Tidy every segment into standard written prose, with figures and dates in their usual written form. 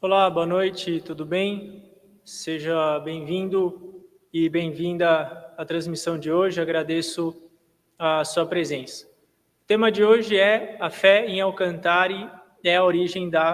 Olá, boa noite, tudo bem? Seja bem-vindo e bem-vinda à transmissão de hoje. Agradeço a sua presença. O tema de hoje é a fé em Alcantari é a origem da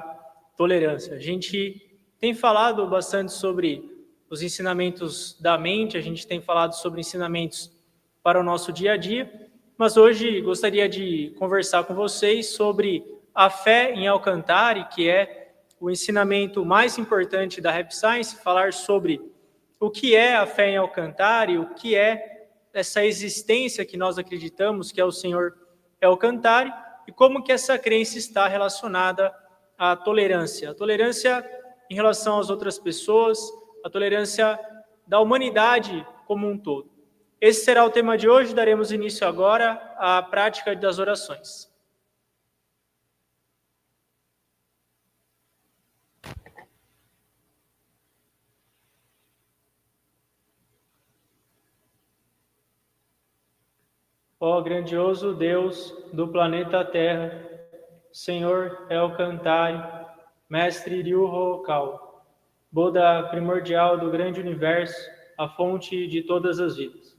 tolerância. A gente tem falado bastante sobre os ensinamentos da mente, a gente tem falado sobre ensinamentos para o nosso dia a dia, mas hoje gostaria de conversar com vocês sobre a fé em Alcantari, que é o ensinamento mais importante da Rap Science, falar sobre o que é a fé em Alcantari, o que é essa existência que nós acreditamos que é o Senhor Alcantari e como que essa crença está relacionada à tolerância. A tolerância em relação às outras pessoas, a tolerância da humanidade como um todo. Esse será o tema de hoje, daremos início agora à prática das orações. Ó grandioso Deus do planeta Terra, Senhor Alcantari, Mestre Ryuho Kau, Buda primordial do grande universo, a fonte de todas as vidas.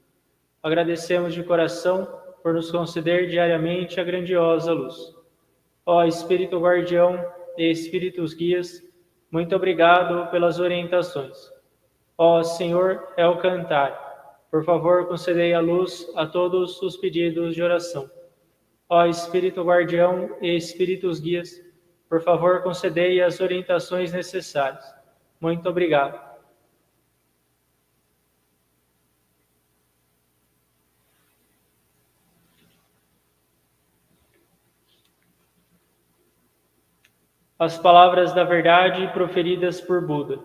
Agradecemos de coração por nos conceder diariamente a grandiosa luz. Ó Espírito Guardião e Espíritos Guias, muito obrigado pelas orientações. Ó Senhor Alcantari, por favor, concedei a luz a todos os pedidos de oração. Ó Espírito Guardião e Espíritos Guias, por favor, concedei as orientações necessárias. Muito obrigado. As palavras da verdade proferidas por Buda.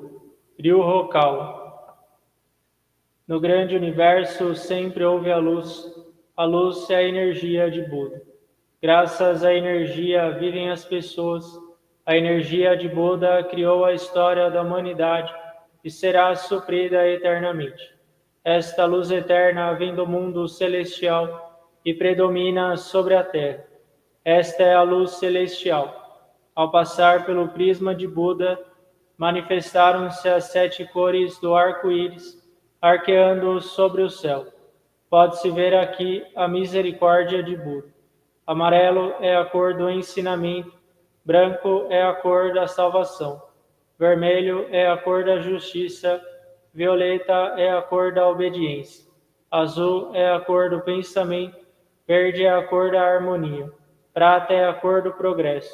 Ryuho Kau. No grande universo sempre houve a luz é a energia de Buda. Graças à energia vivem as pessoas, a energia de Buda criou a história da humanidade e será suprida eternamente. Esta luz eterna vem do mundo celestial e predomina sobre a terra. Esta é a luz celestial. Ao passar pelo prisma de Buda, manifestaram-se as 7 cores do arco-íris, arqueando sobre o céu. Pode-se ver aqui a misericórdia de Buda. Amarelo é a cor do ensinamento, branco é a cor da salvação, vermelho é a cor da justiça, violeta é a cor da obediência, azul é a cor do pensamento, verde é a cor da harmonia, prata é a cor do progresso.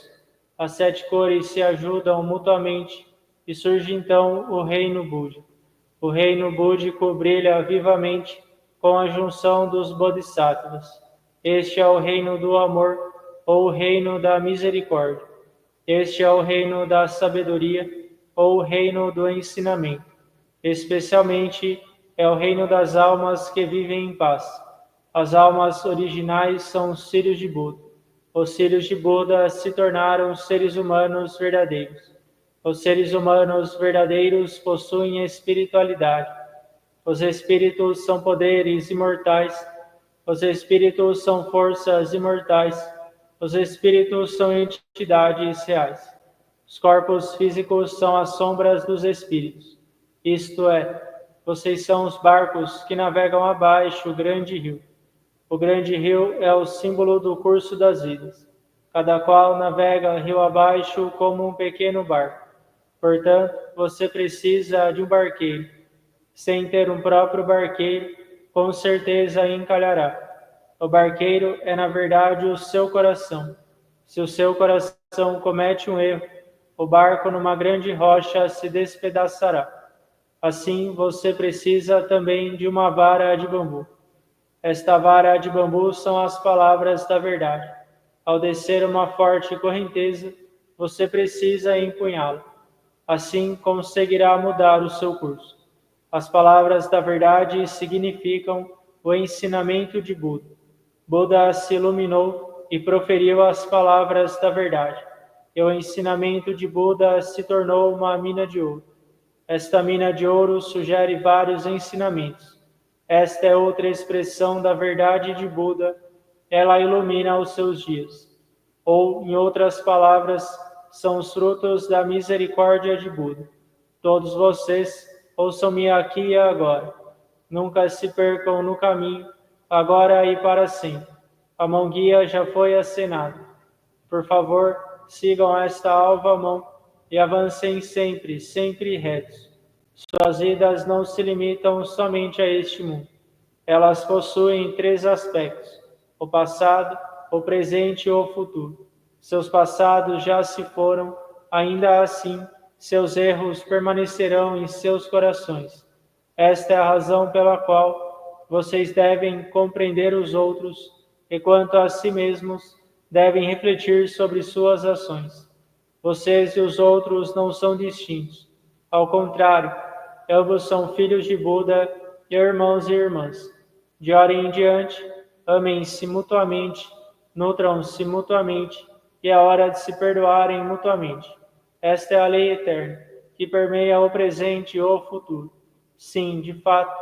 As 7 cores se ajudam mutuamente e surge então o reino búdico. O reino búdico brilha vivamente com a junção dos bodhisattvas. Este é o reino do amor, ou o reino da misericórdia. Este é o reino da sabedoria, ou o reino do ensinamento. Especialmente é o reino das almas que vivem em paz. As almas originais são os filhos de Buda. Os filhos de Buda se tornaram seres humanos verdadeiros. Os seres humanos verdadeiros possuem espiritualidade. Os espíritos são poderes imortais. Os espíritos são forças imortais. Os espíritos são entidades reais. Os corpos físicos são as sombras dos espíritos. Isto é, vocês são os barcos que navegam abaixo o grande rio. O grande rio é o símbolo do curso das vidas. Cada qual navega rio abaixo como um pequeno barco. Portanto, você precisa de um barqueiro. Sem ter um próprio barqueiro, com certeza encalhará. O barqueiro é, na verdade, o seu coração. Se o seu coração comete um erro, o barco numa grande rocha se despedaçará. Assim, você precisa também de uma vara de bambu. Esta vara de bambu são as palavras da verdade. Ao descer uma forte correnteza, você precisa empunhá-la. Assim conseguirá mudar o seu curso. As palavras da verdade significam o ensinamento de Buda. Buda se iluminou e proferiu as palavras da verdade. E o ensinamento de Buda se tornou uma mina de ouro. Esta mina de ouro sugere vários ensinamentos. Esta é outra expressão da verdade de Buda. Ela ilumina os seus dias. Ou, em outras palavras, são os frutos da misericórdia de Buda. Todos vocês, ouçam-me aqui e agora. Nunca se percam no caminho, agora e para sempre. A mão guia já foi acenada. Por favor, sigam esta alva mão e avancem sempre, sempre retos. Suas vidas não se limitam somente a este mundo. Elas possuem 3 aspectos: o passado, o presente e o futuro. Seus passados já se foram, ainda assim, seus erros permanecerão em seus corações. Esta é a razão pela qual vocês devem compreender os outros e, quanto a si mesmos, devem refletir sobre suas ações. Vocês e os outros não são distintos. Ao contrário, ambos são filhos de Buda e irmãos e irmãs. De hora em diante, amem-se mutuamente, nutram-se mutuamente, e é hora de se perdoarem mutuamente. Esta é a lei eterna, que permeia o presente e o futuro. Sim, de fato,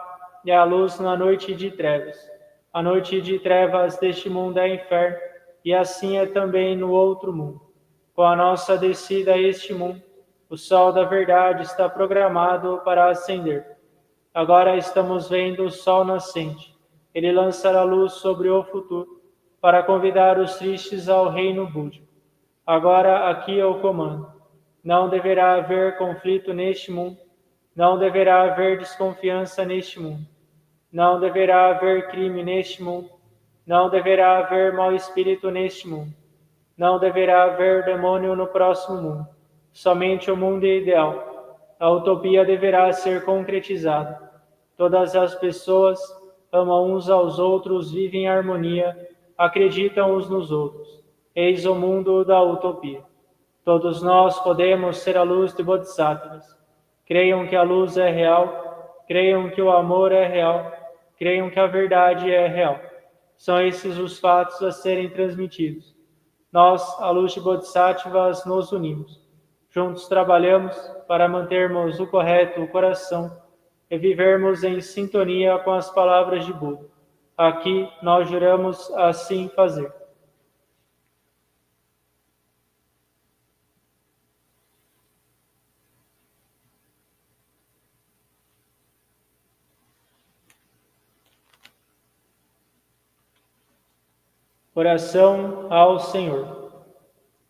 é a luz na noite de trevas. A noite de trevas deste mundo é inferno, e assim é também no outro mundo. Com a nossa descida a este mundo, o sol da verdade está programado para ascender. Agora estamos vendo o sol nascente. Ele lançará luz sobre o futuro, para convidar os tristes ao reino búdico. Agora aqui é o comando. Não deverá haver conflito neste mundo. Não deverá haver desconfiança neste mundo. Não deverá haver crime neste mundo. Não deverá haver mau espírito neste mundo. Não deverá haver demônio no próximo mundo. Somente o mundo ideal. A utopia deverá ser concretizada. Todas as pessoas amam uns aos outros, vivem em harmonia, acreditam uns nos outros. Eis o mundo da utopia. Todos nós podemos ser a luz de Bodhisattvas. Creiam que a luz é real, creiam que o amor é real, creiam que a verdade é real. São esses os fatos a serem transmitidos. Nós, a luz de Bodhisattvas, nos unimos. Juntos trabalhamos para mantermos o correto coração e vivermos em sintonia com as palavras de Buda. Aqui nós juramos assim fazer. Oração ao Senhor.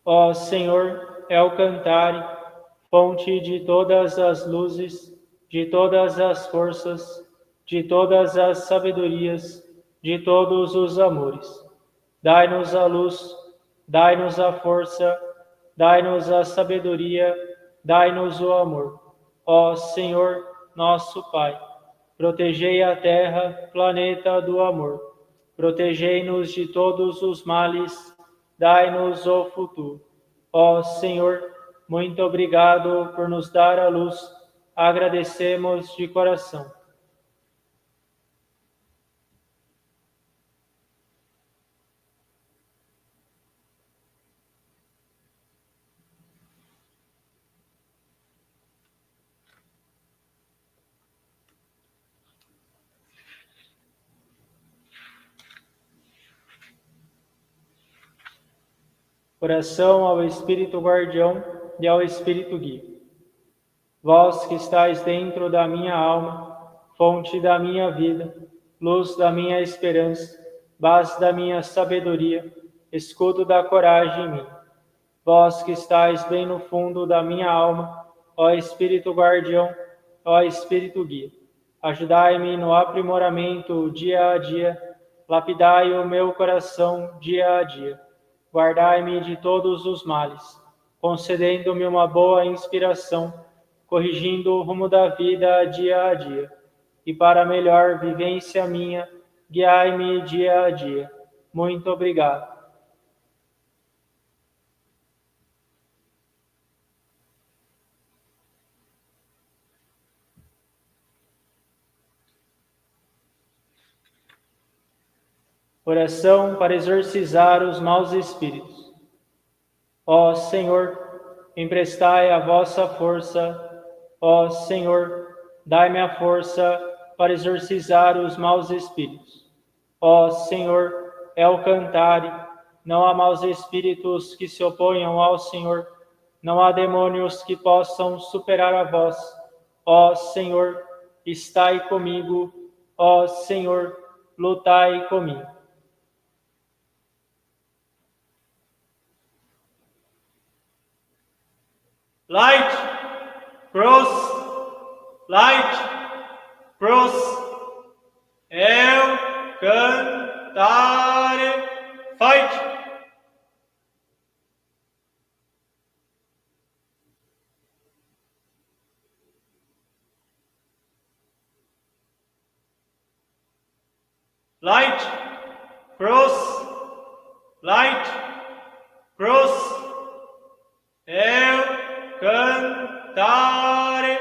Ó Senhor, El Cantare, fonte de todas as luzes, de todas as forças, de todas as sabedorias, de todos os amores. Dai-nos a luz, dai-nos a força, dai-nos a sabedoria, dai-nos o amor. Ó Senhor, nosso Pai, protegei a terra, planeta do amor. Protegei-nos de todos os males, dai-nos o futuro. Ó Senhor, muito obrigado por nos dar a luz, agradecemos de coração. Oração ao Espírito Guardião e ao Espírito Guia. Vós que estáis dentro da minha alma, fonte da minha vida, luz da minha esperança, base da minha sabedoria, escudo da coragem em mim. Vós que estáis bem no fundo da minha alma, ó Espírito Guardião, ó Espírito Guia, ajudai-me no aprimoramento dia a dia, lapidai o meu coração dia a dia. Guardai-me de todos os males, concedendo-me uma boa inspiração, corrigindo o rumo da vida dia a dia. E para melhor vivência minha, guiai-me dia a dia. Muito obrigado. Oração para exorcizar os maus espíritos. Ó Senhor, emprestai a vossa força. Ó Senhor, dai-me a força para exorcizar os maus espíritos. Ó Senhor, El Cantare, não há maus espíritos que se oponham ao Senhor, Não há demônios que possam superar a vós. Ó Senhor, estai comigo. Ó Senhor, lutai comigo. Light, cross, light, cross, eu cantare, fight. Light, cross, light, cross, eu cantare,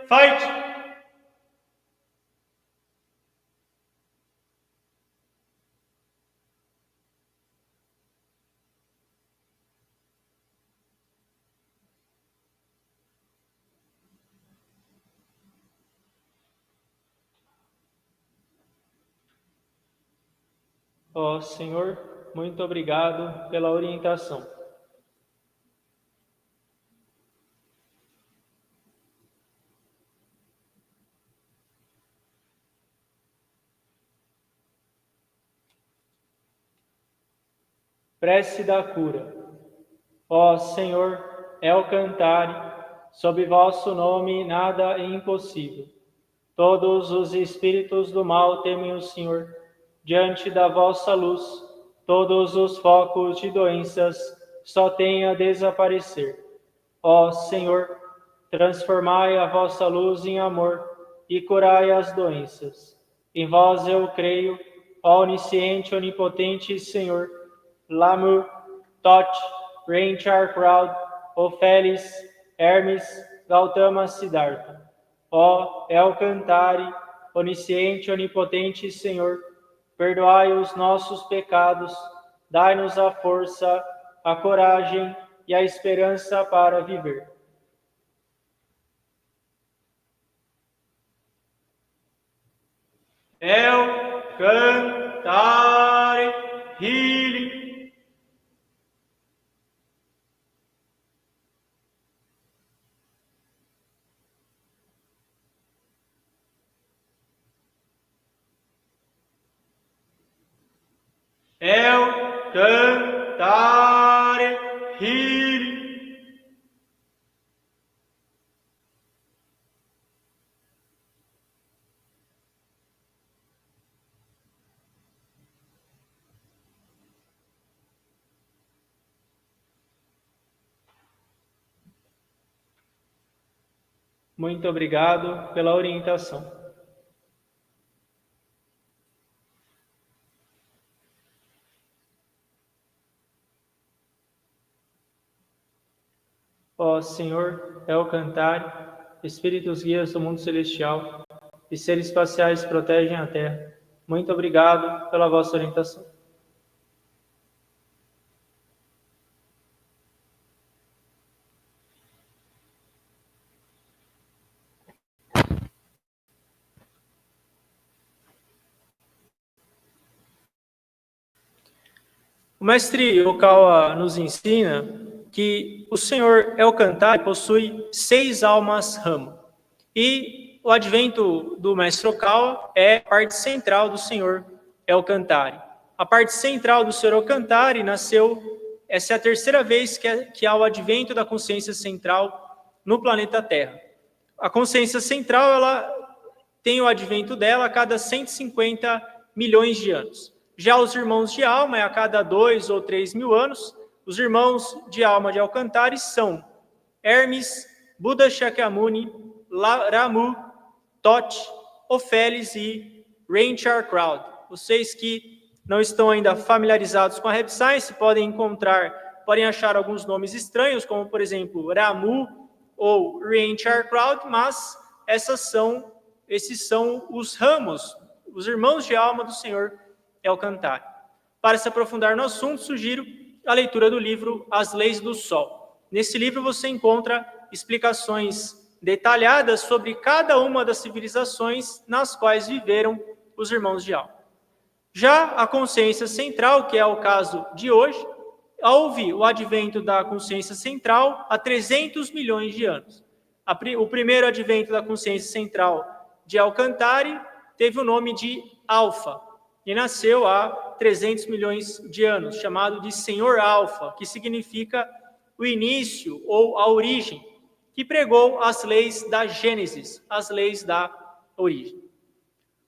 fight. Ó Senhor, muito obrigado pela orientação. Prece da cura. Ó Senhor, El Cantare, sob vosso nome nada é impossível. Todos os espíritos do mal temem o Senhor. Diante da vossa luz, todos os focos de doenças só têm a desaparecer. Ó Senhor, transformai a vossa luz em amor e curai as doenças. Em vós eu creio, ó onisciente, onipotente Senhor, Lamur, Tot, Renchar Crowd, Ofeles, Hermes, Gautama Siddhartha. Ó El Cantare, onisciente, onipotente Senhor, perdoai os nossos pecados, dai-nos a força, a coragem e a esperança para viver. El Cantare, healing. El Cantare, healing. Muito obrigado pela orientação. Ó Senhor, El Cantare, espíritos guias do mundo celestial e seres espaciais protegem a Terra. Muito obrigado pela vossa orientação. O mestre Okawa nos ensina que o Senhor El Cantare possui 6 almas ramo. E o advento do mestre Okawa é a parte central do Senhor El Cantare. A parte central do Senhor El Cantare nasceu, essa é a terceira vez que há o advento da consciência central no planeta Terra. A consciência central, ela tem o advento dela a cada 150 milhões de anos. Já os irmãos de alma é a cada 2 ou 3 mil anos. Os irmãos de alma de El Cantare são Hermes, Buda Shakyamuni, Ramu, Tot, Ofeles e Renchar Crowd. Vocês que não estão ainda familiarizados com a Rap Science podem achar alguns nomes estranhos, como por exemplo Ramu ou Renchar Crowd, mas esses são os ramos, os irmãos de alma do Senhor El Cantare. Para se aprofundar no assunto, sugiro a leitura do livro As Leis do Sol. Nesse livro você encontra explicações detalhadas sobre cada uma das civilizações nas quais viveram os irmãos de alma. Já a consciência central, que é o caso de hoje, houve o advento da consciência central há 300 milhões de anos. O primeiro advento da consciência central de Alcantari teve o nome de Alfa, e nasceu há 300 milhões de anos, chamado de Senhor Alfa, que significa o início ou a origem, que pregou as leis da Gênesis, as leis da origem.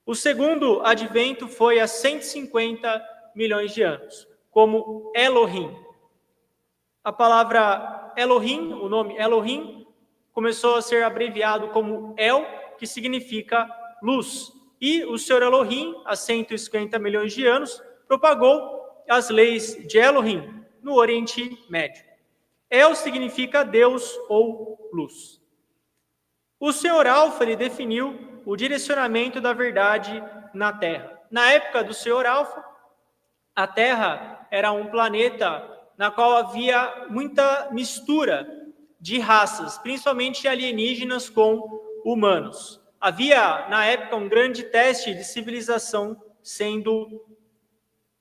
O segundo advento foi há 150 milhões de anos, como Elohim. A palavra Elohim, o nome Elohim, começou a ser abreviado como El, que significa luz. E o Senhor Elohim, há 150 milhões de anos, propagou as leis de Elohim no Oriente Médio. El significa Deus ou luz. O Senhor Alfa ele definiu o direcionamento da verdade na Terra. Na época do Senhor Alfa, a Terra era um planeta na qual havia muita mistura de raças, principalmente alienígenas com humanos. Havia, na época, um grande teste de civilização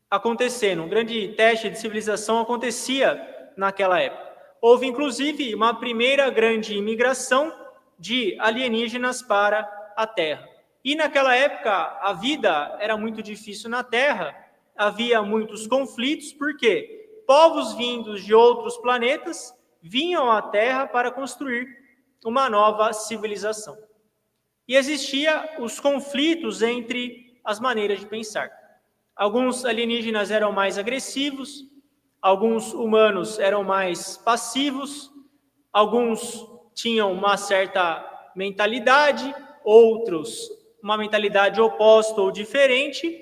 acontecendo. Um grande teste de civilização acontecia naquela época. Houve, inclusive, uma primeira grande imigração de alienígenas para a Terra. E naquela época, a vida era muito difícil na Terra, havia muitos conflitos, porque povos vindos de outros planetas vinham à Terra para construir uma nova civilização. E existia os conflitos entre as maneiras de pensar. Alguns alienígenas eram mais agressivos, alguns humanos eram mais passivos, alguns tinham uma certa mentalidade, outros uma mentalidade oposta ou diferente,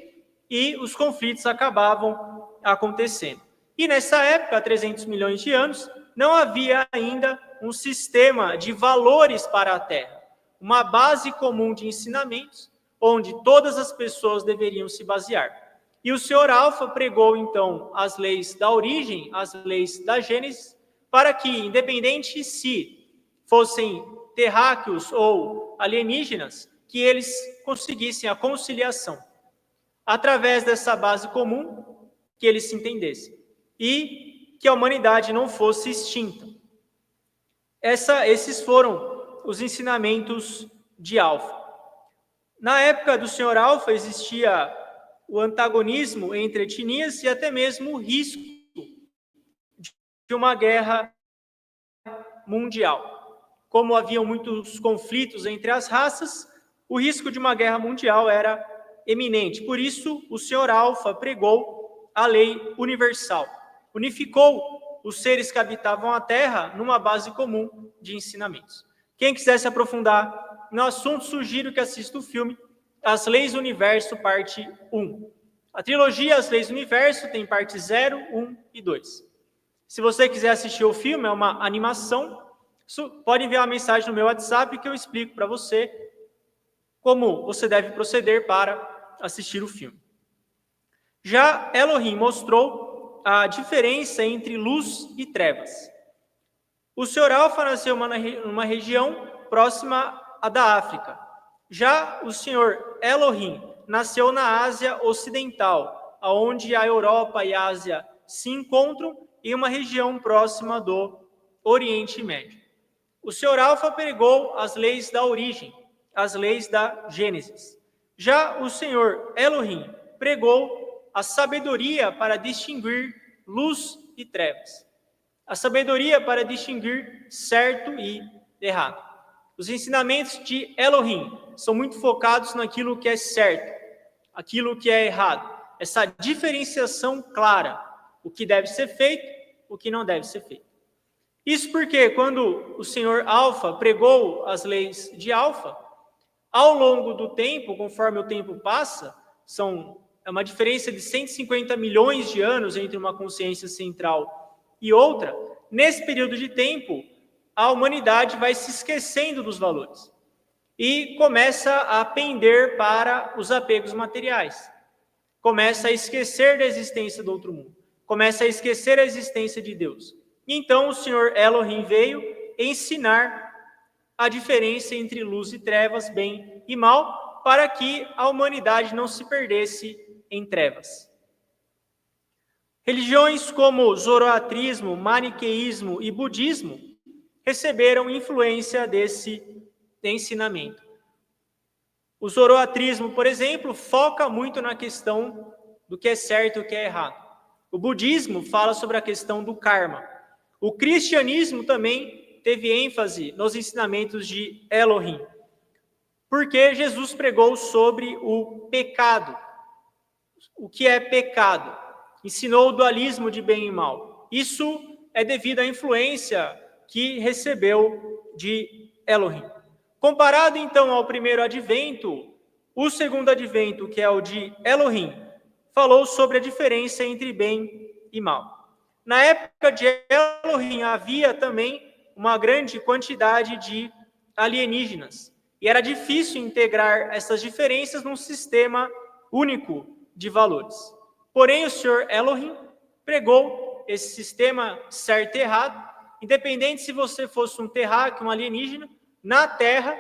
e os conflitos acabavam acontecendo. E nessa época, há 300 milhões de anos, não havia ainda um sistema de valores para a Terra, uma base comum de ensinamentos, onde todas as pessoas deveriam se basear. E o Senhor Alfa pregou, então, as leis da origem, as leis da Gênesis, para que, independente se fossem terráqueos ou alienígenas, que eles conseguissem a conciliação, através dessa base comum, que eles se entendessem, e que a humanidade não fosse extinta. Esses foram os ensinamentos de Alfa. Na época do Senhor Alfa existia o antagonismo entre etnias e até mesmo o risco de uma guerra mundial. Como haviam muitos conflitos entre as raças, o risco de uma guerra mundial era eminente. Por isso, o Senhor Alfa pregou a lei universal. Unificou os seres que habitavam a Terra numa base comum de ensinamentos. Quem quiser se aprofundar no assunto, sugiro que assista o filme As Leis do Universo, parte 1. A trilogia As Leis do Universo tem parte 0, 1 e 2. Se você quiser assistir o filme, é uma animação, pode enviar uma mensagem no meu WhatsApp que eu explico para você como você deve proceder para assistir o filme. Já Elohim mostrou a diferença entre luz e trevas. O Senhor Alfa nasceu numa região próxima à da África. Já o Senhor Elohim nasceu na Ásia Ocidental, onde a Europa e a Ásia se encontram, em uma região próxima do Oriente Médio. O Senhor Alfa pregou as leis da origem, as leis da Gênesis. Já o Senhor Elohim pregou a sabedoria para distinguir luz e trevas. A sabedoria para distinguir certo e errado. Os ensinamentos de Elohim são muito focados naquilo que é certo, aquilo que é errado. Essa diferenciação clara, o que deve ser feito, o que não deve ser feito. Isso porque quando o Senhor Alfa pregou as leis de Alfa, ao longo do tempo, conforme o tempo passa, é uma diferença de 150 milhões de anos entre uma consciência central e outra. Nesse período de tempo, a humanidade vai se esquecendo dos valores e começa a pender para os apegos materiais. Começa a esquecer da existência do outro mundo. Começa a esquecer a existência de Deus. Então o Senhor Elohim veio ensinar a diferença entre luz e trevas, bem e mal, para que a humanidade não se perdesse em trevas. Religiões como zoroatrismo, maniqueísmo e budismo receberam influência desse ensinamento. O zoroatrismo, por exemplo, foca muito na questão do que é certo e o que é errado. O budismo fala sobre a questão do karma. O cristianismo também teve ênfase nos ensinamentos de Elohim, porque Jesus pregou sobre o pecado. O que é pecado? Ensinou o dualismo de bem e mal. Isso é devido à influência que recebeu de Elohim. Comparado, então, ao primeiro advento, o segundo advento, que é o de Elohim, falou sobre a diferença entre bem e mal. Na época de Elohim, havia também uma grande quantidade de alienígenas, e era difícil integrar essas diferenças num sistema único de valores. Porém, o Senhor Elohim pregou esse sistema certo e errado, independente se você fosse um terráqueo, um alienígena, na Terra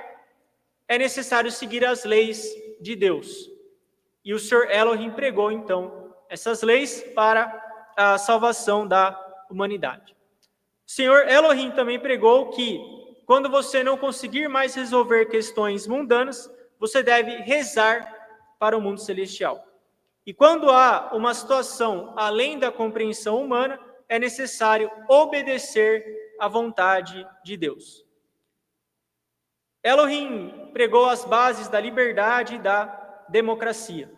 é necessário seguir as leis de Deus. E o Senhor Elohim pregou, então, essas leis para a salvação da humanidade. O Senhor Elohim também pregou que, quando você não conseguir mais resolver questões mundanas, você deve rezar para o mundo celestial. E quando há uma situação além da compreensão humana, é necessário obedecer à vontade de Deus. Elohim pregou as bases da liberdade e da democracia.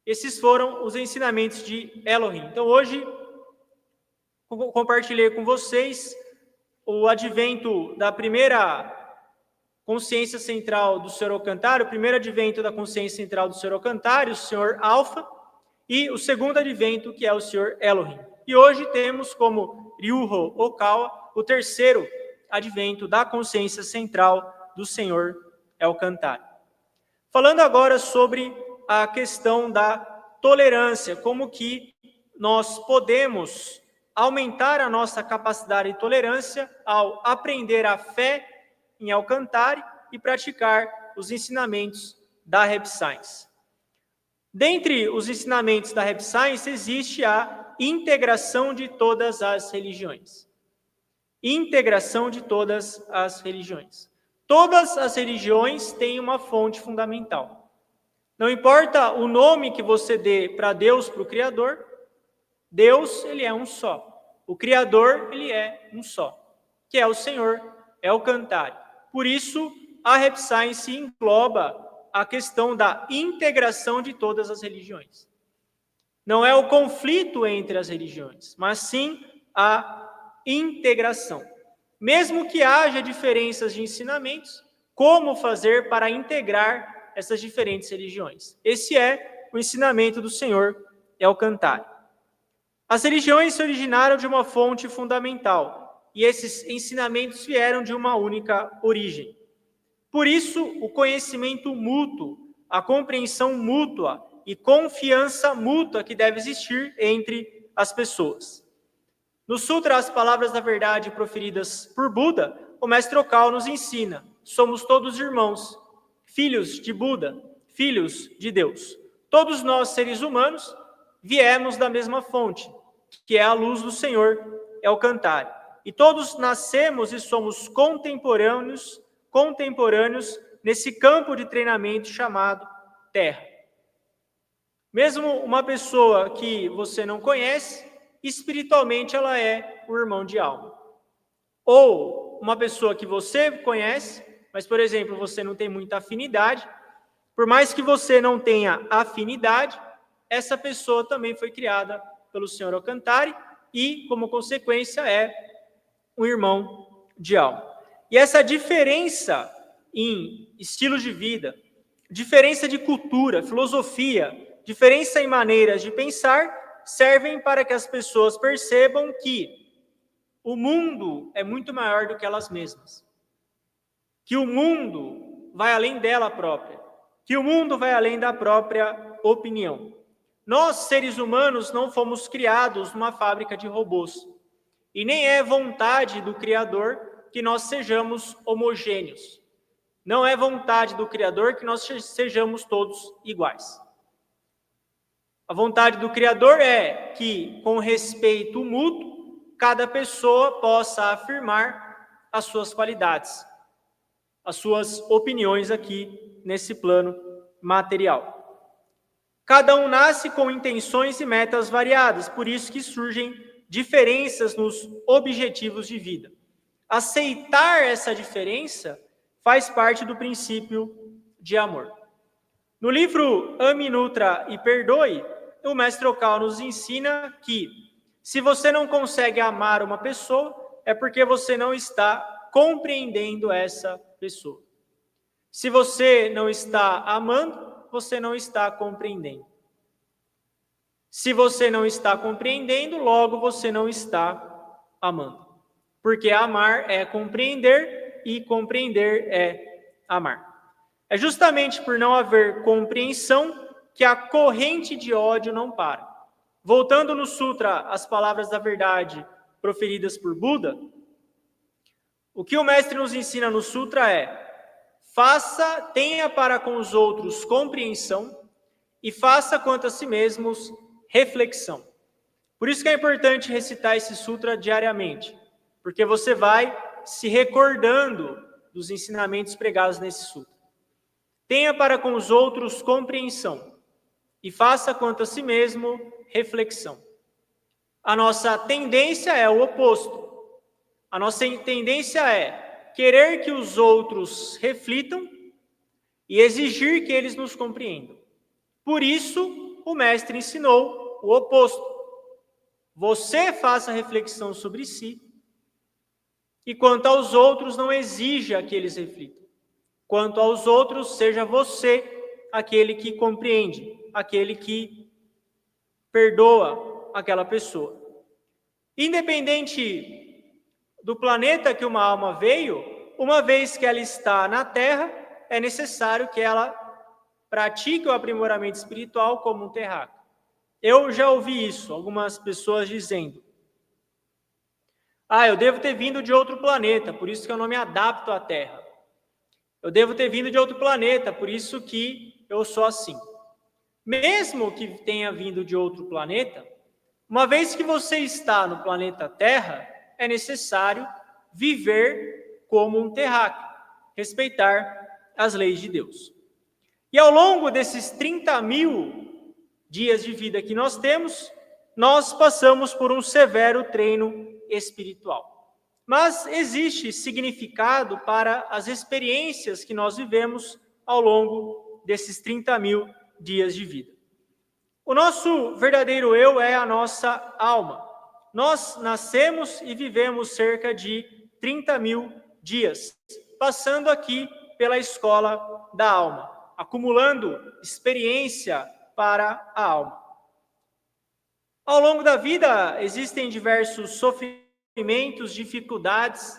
Esses foram os ensinamentos de Elohim. Então, hoje, compartilhei com vocês o advento da primeira consciência central do Senhor Alcantário, o primeiro advento da consciência central do Senhor Alcantário, o Senhor Alfa, e o segundo advento, que é o Senhor Elohim. E hoje temos como Ryuho Okawa o terceiro advento da consciência central do Senhor Alcantário. Falando agora sobre a questão da tolerância, como que nós podemos aumentar a nossa capacidade de tolerância ao aprender a fé em Alcantara e praticar os ensinamentos da Reb Science. Dentre os ensinamentos da Reb Science existe a integração de todas as religiões. Integração de todas as religiões. Todas as religiões têm uma fonte fundamental. Não importa o nome que você dê para Deus, para o Criador, Deus, ele é um só. O Criador, ele é um só, que é o Senhor Alcantara. Por isso, a Reb Science engloba a questão da integração de todas as religiões. Não é o conflito entre as religiões, mas sim a integração. Mesmo que haja diferenças de ensinamentos, como fazer para integrar essas diferentes religiões? Esse é o ensinamento do Senhor Alcantara. As religiões se originaram de uma fonte fundamental, e esses ensinamentos vieram de uma única origem. Por isso, o conhecimento mútuo, a compreensão mútua e confiança mútua que deve existir entre as pessoas. No Sutra, as palavras da verdade proferidas por Buda, o Mestre Okawa nos ensina: somos todos irmãos, filhos de Buda, filhos de Deus. Todos nós, seres humanos, viemos da mesma fonte, que é a luz do Senhor Alcantara. E todos nascemos e somos contemporâneos nesse campo de treinamento chamado Terra. Mesmo uma pessoa que você não conhece, espiritualmente ela é o irmão de alma. Ou uma pessoa que você conhece, mas, por exemplo, você não tem muita afinidade, por mais que você não tenha afinidade, essa pessoa também foi criada pelo Senhor Alcantara e, como consequência, é um irmão de alma. E essa diferença em estilo de vida, diferença de cultura, filosofia, diferença em maneiras de pensar, servem para que as pessoas percebam que o mundo é muito maior do que elas mesmas. Que o mundo vai além dela própria. Que o mundo vai além da própria opinião. Nós, seres humanos, não fomos criados numa fábrica de robôs. E nem é vontade do Criador que nós sejamos homogêneos. Não é vontade do Criador que nós sejamos todos iguais. A vontade do Criador é que, com respeito mútuo, cada pessoa possa afirmar as suas qualidades, as suas opiniões aqui nesse plano material. Cada um nasce com intenções e metas variadas, por isso que surgem diferenças nos objetivos de vida. Aceitar essa diferença faz parte do princípio de amor. No livro Ame, Nutra e Perdoe, o mestre Okal nos ensina que se você não consegue amar uma pessoa, é porque você não está compreendendo essa pessoa. Se você não está amando, você não está compreendendo. Se você não está compreendendo, logo você não está amando. Porque amar é compreender e compreender é amar. É justamente por não haver compreensão que a corrente de ódio não para. Voltando no Sutra às palavras da verdade proferidas por Buda, o que o mestre nos ensina no Sutra é: tenha para com os outros compreensão e faça quanto a si mesmos reflexão. Por isso que é importante recitar esse Sutra diariamente, porque você vai se recordando dos ensinamentos pregados nesse Sutra. Tenha para com os outros compreensão e faça quanto a si mesmo reflexão. A nossa tendência é o oposto. A nossa tendência é querer que os outros reflitam e exigir que eles nos compreendam. Por isso, o mestre ensinou o oposto. Você faça reflexão sobre si e quanto aos outros não exija que eles reflitam. Quanto aos outros, seja você aquele que compreende, aquele que perdoa aquela pessoa. Independente do planeta que uma alma veio, uma vez que ela está na Terra, é necessário que ela pratique o aprimoramento espiritual como um terráqueo. Eu já ouvi isso, algumas pessoas dizendo: eu devo ter vindo de outro planeta, por isso que eu não me adapto à Terra. Eu devo ter vindo de outro planeta, por isso que eu sou assim. Mesmo que tenha vindo de outro planeta, uma vez que você está no planeta Terra, é necessário viver como um terráqueo, respeitar as leis de Deus. E ao longo desses 30.000 dias de vida que nós temos, nós passamos por um severo treino espiritual. Mas existe significado para as experiências que nós vivemos ao longo desses 30.000 dias de vida. O nosso verdadeiro eu é a nossa alma. Nós nascemos e vivemos cerca de 30.000 dias, passando aqui pela escola da alma, acumulando experiência para a alma. Ao longo da vida existem diversos sofrimentos, dificuldades,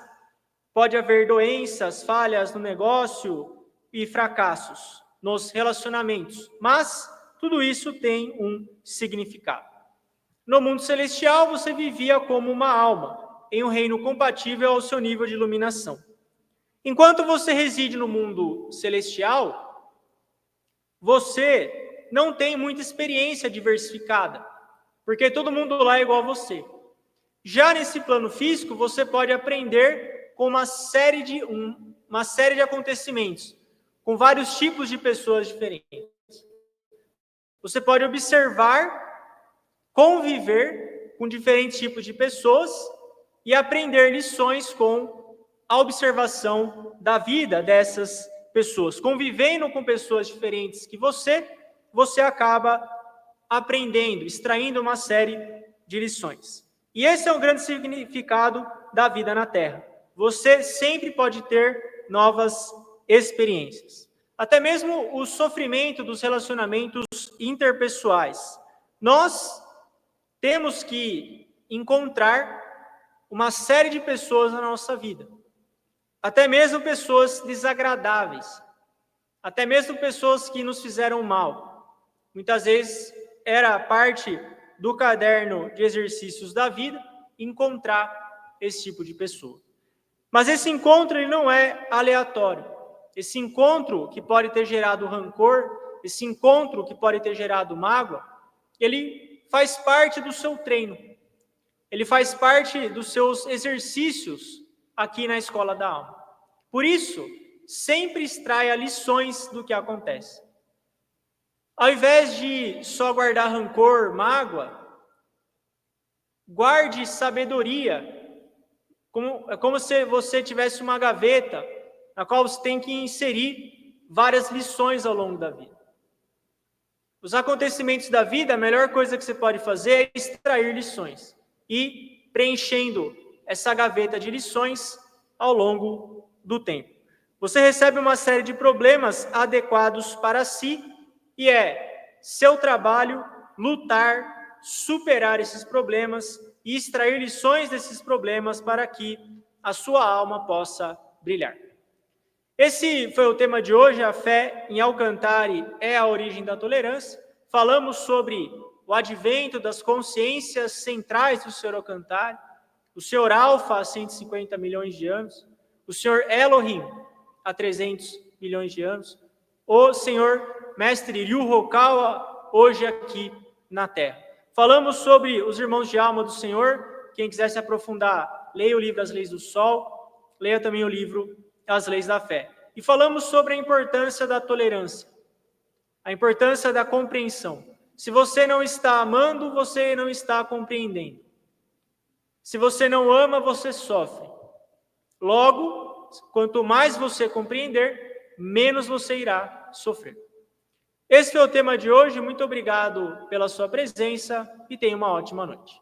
pode haver doenças, falhas no negócio e fracassos nos relacionamentos, mas tudo isso tem um significado. No mundo celestial, você vivia como uma alma, em um reino compatível ao seu nível de iluminação. Enquanto você reside no mundo celestial, você não tem muita experiência diversificada, porque todo mundo lá é igual a você. Já nesse plano físico, você pode aprender com uma série de acontecimentos, com vários tipos de pessoas diferentes. Você pode observar, conviver com diferentes tipos de pessoas e aprender lições com a observação da vida dessas pessoas. Convivendo com pessoas diferentes que você acaba aprendendo, extraindo uma série de lições. E esse é o grande significado da vida na Terra. Você sempre pode ter novas experiências. Até mesmo o sofrimento dos relacionamentos interpessoais. Nós temos que encontrar uma série de pessoas na nossa vida. Até mesmo pessoas desagradáveis. Até mesmo pessoas que nos fizeram mal. Muitas vezes era parte do caderno de exercícios da vida encontrar esse tipo de pessoa. Mas esse encontro ele não é aleatório. Esse encontro que pode ter gerado rancor, esse encontro que pode ter gerado mágoa, ele faz parte do seu treino, ele faz parte dos seus exercícios aqui na escola da alma. Por isso, sempre extraia lições do que acontece. Ao invés de só guardar rancor, mágoa, guarde sabedoria, como se você tivesse uma gaveta na qual você tem que inserir várias lições ao longo da vida. Os acontecimentos da vida, a melhor coisa que você pode fazer é extrair lições e preenchendo essa gaveta de lições ao longo do tempo. Você recebe uma série de problemas adequados para si e é seu trabalho lutar, superar esses problemas e extrair lições desses problemas para que a sua alma possa brilhar. Esse foi o tema de hoje, a fé em Alcantari é a origem da tolerância. Falamos sobre o advento das consciências centrais do Senhor Alcantari, o Senhor Alfa há 150 milhões de anos, o Senhor Elohim há 300 milhões de anos, o Senhor Mestre Ryu Hokawa hoje aqui na Terra. Falamos sobre os irmãos de alma do Senhor. Quem quiser se aprofundar, leia o livro As Leis do Sol, leia também o livro As Leis da Fé. E falamos sobre a importância da tolerância, a importância da compreensão. Se você não está amando, você não está compreendendo. Se você não ama, você sofre. Logo, quanto mais você compreender, menos você irá sofrer. Esse foi o tema de hoje. Muito obrigado pela sua presença e tenha uma ótima noite.